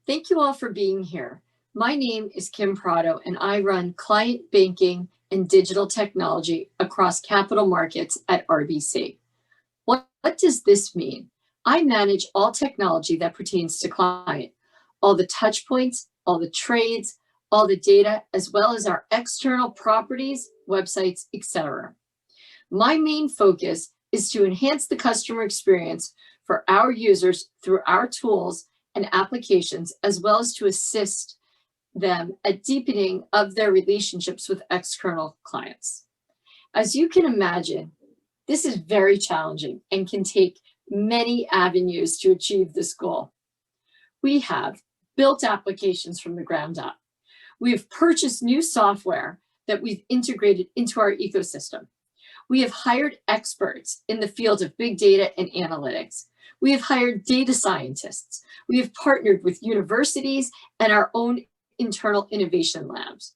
Thank you all for being here. My name is Kim Prado, and I run client banking and digital technology across capital markets at RBC. What does this mean? I manage all technology that pertains to client, all the touch points, all the trades, all the data, as well as our external properties, websites, etc. My main focus is to enhance the customer experience for our users through our tools and applications, as well as to assist them at deepening of their relationships with external clients. As you can imagine, this is very challenging and can take many avenues to achieve this goal. We have built applications from the ground up. We've purchased new software that we've integrated into our ecosystem. We have hired experts in the field of big data and analytics. We have hired data scientists. We have partnered with universities and our own internal innovation labs.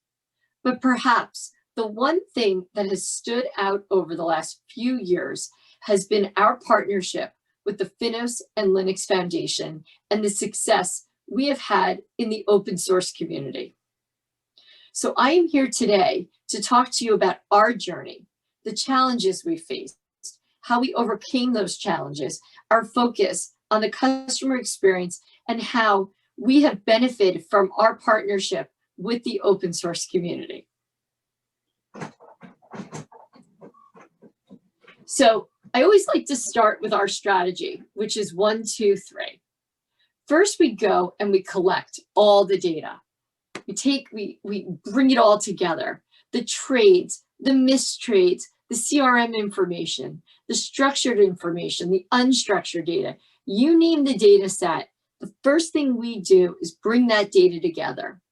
But perhaps the one thing that has stood out over the last few years has been our partnership with the Finos and Linux Foundation and the success we have had in the open source community. So I am here today to talk to you about our journey, the challenges we faced, how we overcame those challenges, our focus on the customer experience, and how we have benefited from our partnership with the open source community. So I always like to start with our strategy, which is 1, 2, 3. First, we go and we collect all the data. We bring it all together. The trades, the mistrades, the CRM information, the structured information, the unstructured data. You name the data set, the first thing we do is bring that data together.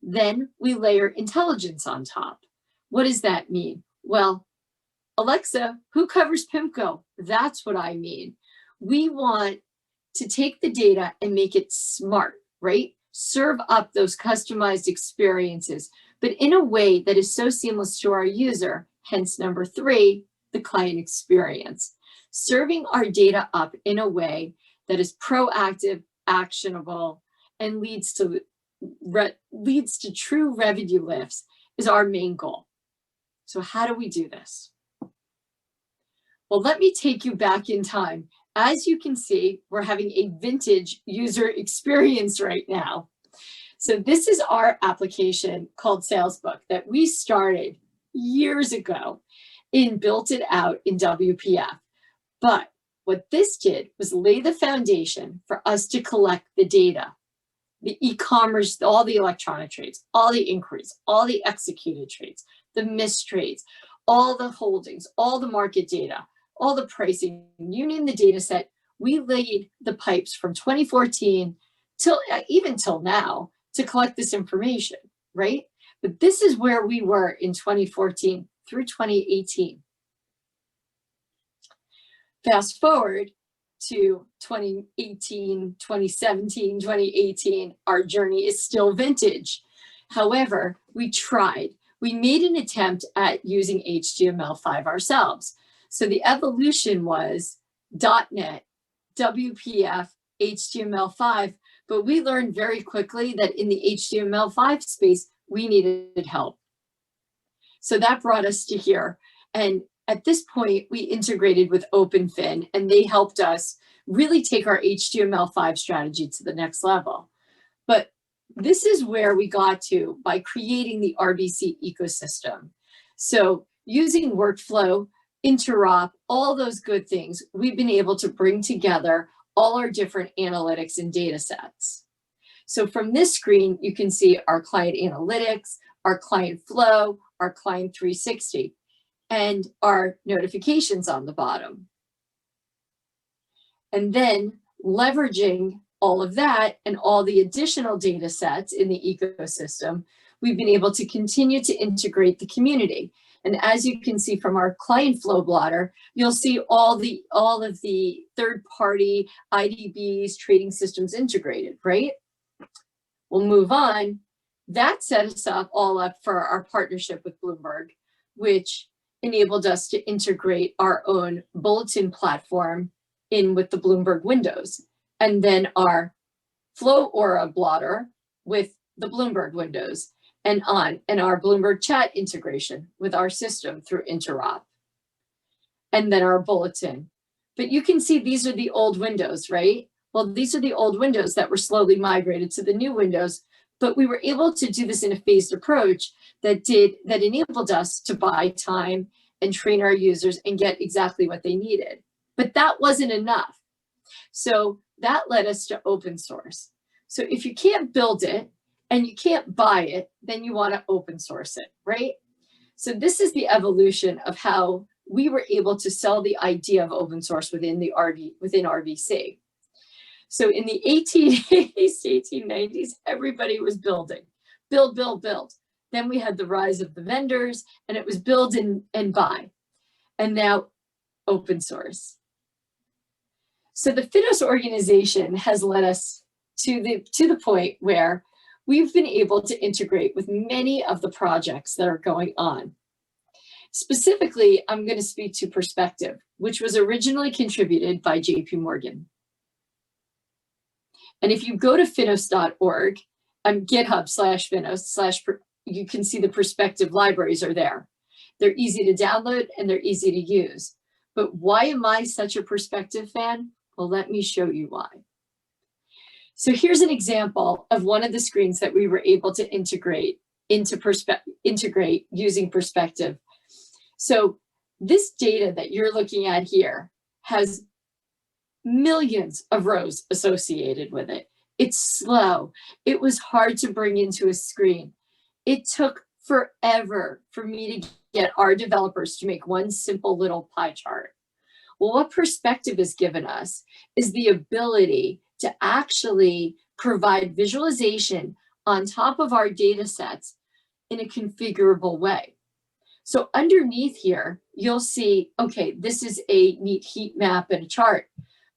Then we layer intelligence on top. What does that mean? Well, Alexa, who covers PIMCO? That's what I mean. We want to take the data and make it smart, right? Serve up those customized experiences, but in a way that is so seamless to our user, hence number 3, the client experience. Serving our data up in a way that is proactive, actionable, and leads to true revenue lifts is our main goal. So how do we do this? Well, let me take you back in time. As you can see, we're having a vintage user experience right now. So this is our application called Salesbook that we started years ago and built it out in WPF. But what this did was lay the foundation for us to collect the data, the e-commerce, all the electronic trades, all the inquiries, all the executed trades, the missed trades, all the holdings, all the market data, all the pricing, you name the data set. We laid the pipes from 2014 till even till now to collect this information, right? But this is where we were in 2014 through 2018. Fast forward to 2018, 2017, 2018, our journey is still vintage. However, we tried. We made an attempt at using HTML5 ourselves. So the evolution was .NET, WPF, HTML5, but we learned very quickly that in the HTML5 space, we needed help. So that brought us to here. And at this point, we integrated with OpenFin, and they helped us really take our HTML5 strategy to the next level. But this is where we got to by creating the RBC ecosystem. So using workflow, interop, all those good things, we've been able to bring together all our different analytics and data sets. So from this screen, you can see our client analytics, our client flow, our client 360, and our notifications on the bottom. And then leveraging all of that and all the additional data sets in the ecosystem, we've been able to continue to integrate the community. And as you can see from our client flow blotter, you'll see all of the third-party IDBs, trading systems integrated, right? We'll move on. That set us up for our partnership with Bloomberg, which enabled us to integrate our own bulletin platform in with the Bloomberg windows. And then our Flow Aura blotter with the Bloomberg windows, and our Bloomberg chat integration with our system through Interop, and then our bulletin. But you can see these are the old windows, right? Well, these are the old windows that were slowly migrated to the new windows, but we were able to do this in a phased approach that enabled us to buy time and train our users and get exactly what they needed. But that wasn't enough. So that led us to open source. So if you can't build it and you can't buy it, then you want to open source it, right? So this is the evolution of how we were able to sell the idea of open source within RBC. So in the 1880s, 1890s, everybody was building, build. Then we had the rise of the vendors, and it was build and buy. And now open source. So the Finos organization has led us to the point where we've been able to integrate with many of the projects that are going on. Specifically, I'm going to speak to Perspective, which was originally contributed by JP Morgan. And if you go to finos.org, GitHub/Finos/ you can see the Perspective libraries are there. They're easy to download and they're easy to use. But why am I such a Perspective fan? Well, let me show you why. So here's an example of one of the screens that we were able to integrate using Perspective. So this data that you're looking at here has millions of rows associated with it. It's slow. It was hard to bring into a screen. It took forever for me to get our developers to make one simple little pie chart. Well, what Perspective has given us is the ability to actually provide visualization on top of our data sets in a configurable way. So underneath here, you'll see, okay, this is a neat heat map and a chart.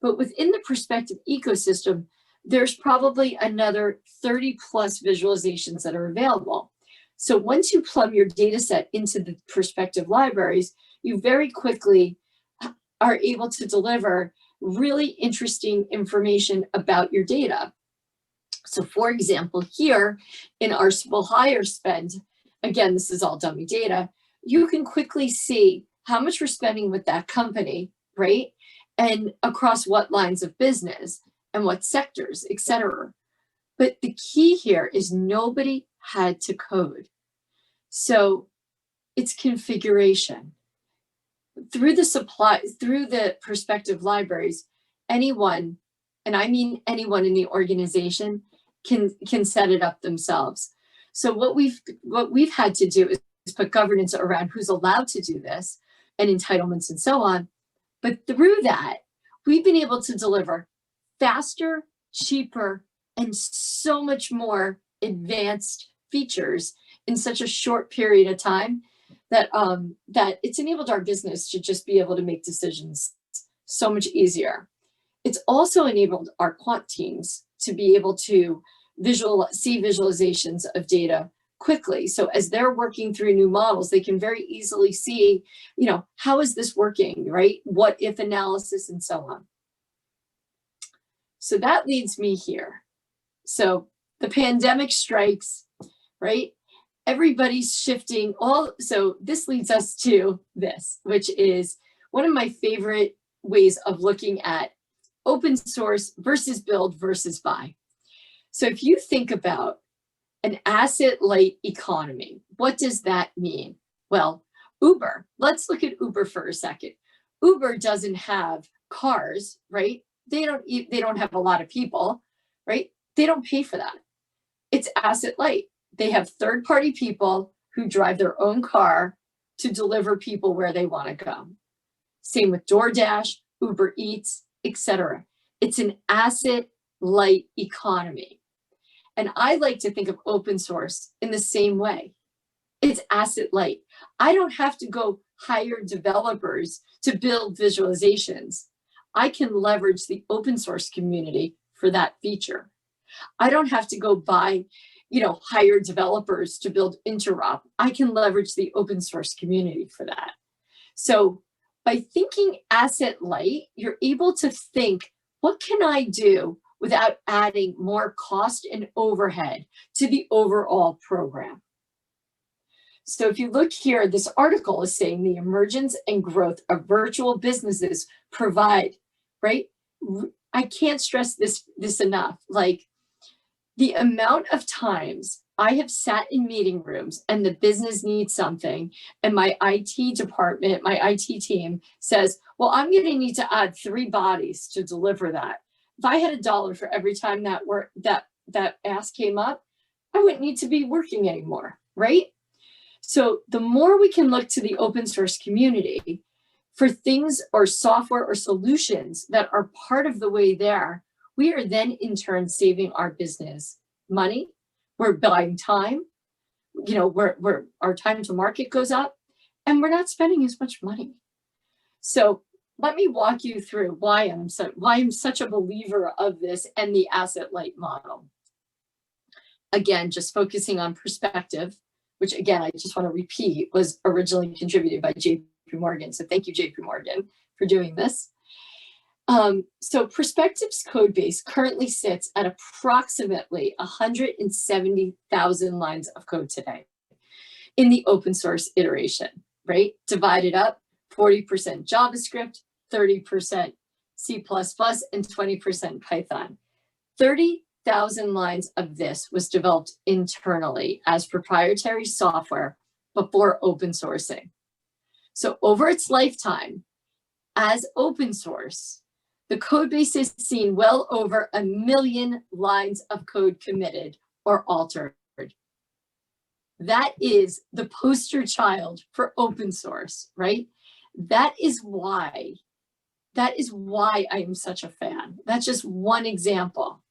But within the Perspective ecosystem, there's probably another 30 plus visualizations that are available. So once you plumb your data set into the Perspective libraries, you very quickly are able to deliver really interesting information about your data. So for example, here in our higher spend, again, this is all dummy data, you can quickly see how much we're spending with that company, right? And across what lines of business and what sectors, et cetera. But the key here is nobody had to code. So it's configuration. Through the Perspective libraries, anyone, and I mean anyone in the organization, can set it up themselves. So what we've had to do is put governance around who's allowed to do this and entitlements and so on. But through that, we've been able to deliver faster, cheaper, and so much more advanced features in such a short period of time that it's enabled our business to just be able to make decisions so much easier. It's also enabled our quant teams to be able to see visualizations of data quickly. So as they're working through new models, they can very easily see, how is this working, right? What if analysis and so on. So that leads me here. So the pandemic strikes, right? Everybody's shifting so this leads us to this, which is one of my favorite ways of looking at open source versus build versus buy. So if you think about an asset-light economy, what does that mean? Well, Uber, let's look at Uber for a second. Uber doesn't have cars, right? They don't have a lot of people, right? They don't pay for that. It's asset-light. They have third-party people who drive their own car to deliver people where they want to go. Same with DoorDash, Uber Eats, etc. It's an asset-light economy. And I like to think of open source in the same way. It's asset-light. I don't have to go hire developers to build visualizations. I can leverage the open source community for that feature. I don't have to go hire developers to build Interop. I can leverage the open source community for that. So by thinking asset light, you're able to think, what can I do without adding more cost and overhead to the overall program. So if you look here, this article is saying the emergence and growth of virtual businesses provide, right? I can't stress this enough. Like, the amount of times I have sat in meeting rooms and the business needs something, and my IT department, my IT team says, well, I'm going to need to add 3 bodies to deliver that. If I had $1 for every time that ask came up, I wouldn't need to be working anymore, right? So the more we can look to the open source community for things or software or solutions that are part of the way there, we are then in turn saving our business money. We're buying time, where our time to market goes up, and we're not spending as much money. So let me walk you through why I'm such a believer of this and the asset light model. Again, just focusing on perspective, which again, I just want to repeat, was originally contributed by JP Morgan. So thank you, JP Morgan, for doing this. So Perspective's code base currently sits at approximately 170,000 lines of code today in the open source iteration, right? Divided up, 40% JavaScript, 30% C++, and 20% Python. 30,000 lines of this was developed internally as proprietary software before open sourcing. So over its lifetime as open source, the code base has seen well over 1 million lines of code committed or altered. That is the poster child for open source, right? That is why I am such a fan. That's just one example.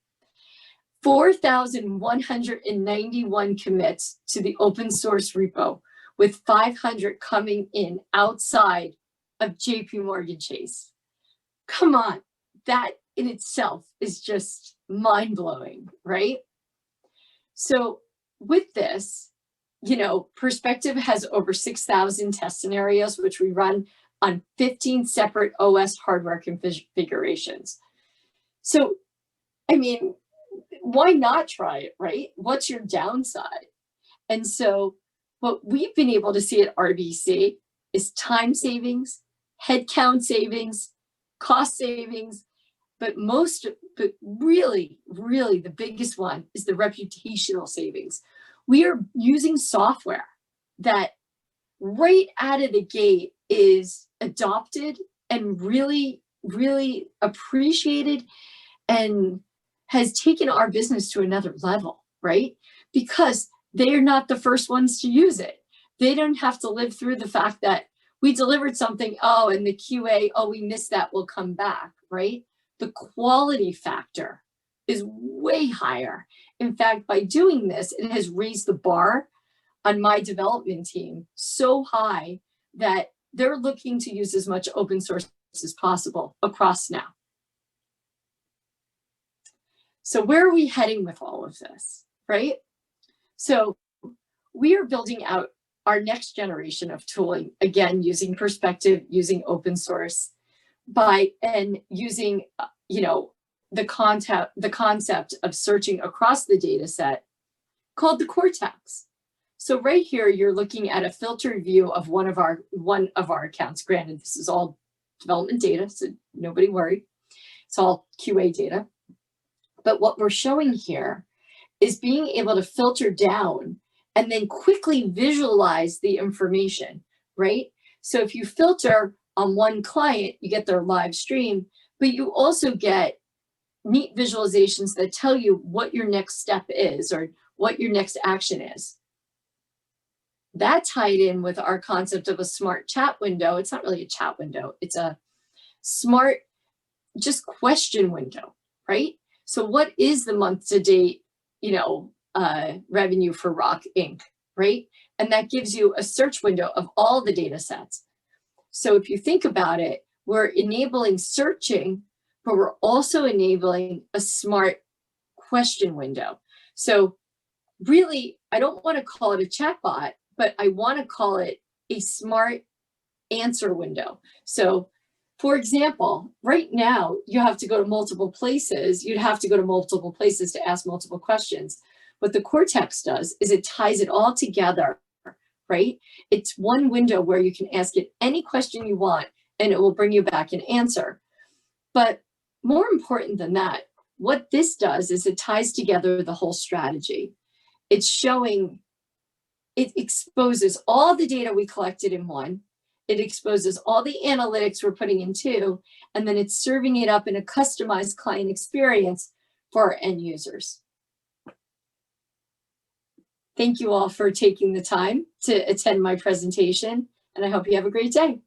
4,191 commits to the open source repo, with 500 coming in outside of JP Morgan Chase. Come on, that in itself is just mind-blowing, right? So with this, Perspective has over 6,000 test scenarios, which we run on 15 separate OS hardware configurations. So, I mean, why not try it, right? What's your downside? And so what we've been able to see at RBC is time savings, headcount savings, cost savings, but really, really the biggest one is the reputational savings. We are using software that right out of the gate is adopted and really, really appreciated and has taken our business to another level, right? Because they are not the first ones to use it. They don't have to live through the fact that we delivered something, and the QA, we missed that, we'll come back, right? The quality factor is way higher. In fact, by doing this, it has raised the bar on my development team so high that they're looking to use as much open source as possible across now. So where are we heading with all of this, right? So we are building out our next generation of tooling, again, using Perspective, using open source, and using, the concept of searching across the data set called the Cortex. So right here, you're looking at a filtered view of one of our accounts. Granted, this is all development data, so nobody worry. It's all QA data. But what we're showing here is being able to filter down and then quickly visualize the information, right? So if you filter on one client, you get their live stream, but you also get neat visualizations that tell you what your next step is or what your next action is. That tied in with our concept of a smart chat window. It's not really a chat window. It's a smart, just question window, right? So what is the month to date, revenue for Rock Inc., right? And that gives you a search window of all the data sets. So if you think about it, we're enabling searching, but we're also enabling a smart question window. So really, I don't want to call it a chatbot, but I want to call it a smart answer window. So For example, right now, you have to go to multiple places. You'd have to go to multiple places to ask multiple questions. What the Cortex does is it ties it all together, right? It's one window where you can ask it any question you want, and it will bring you back an answer. But more important than that, what this does is it ties together the whole strategy. It's showing, it exposes all the data we collected in one, it exposes all the analytics we're putting in two, and then it's serving it up in a customized client experience for our end users. Thank you all for taking the time to attend my presentation, and I hope you have a great day.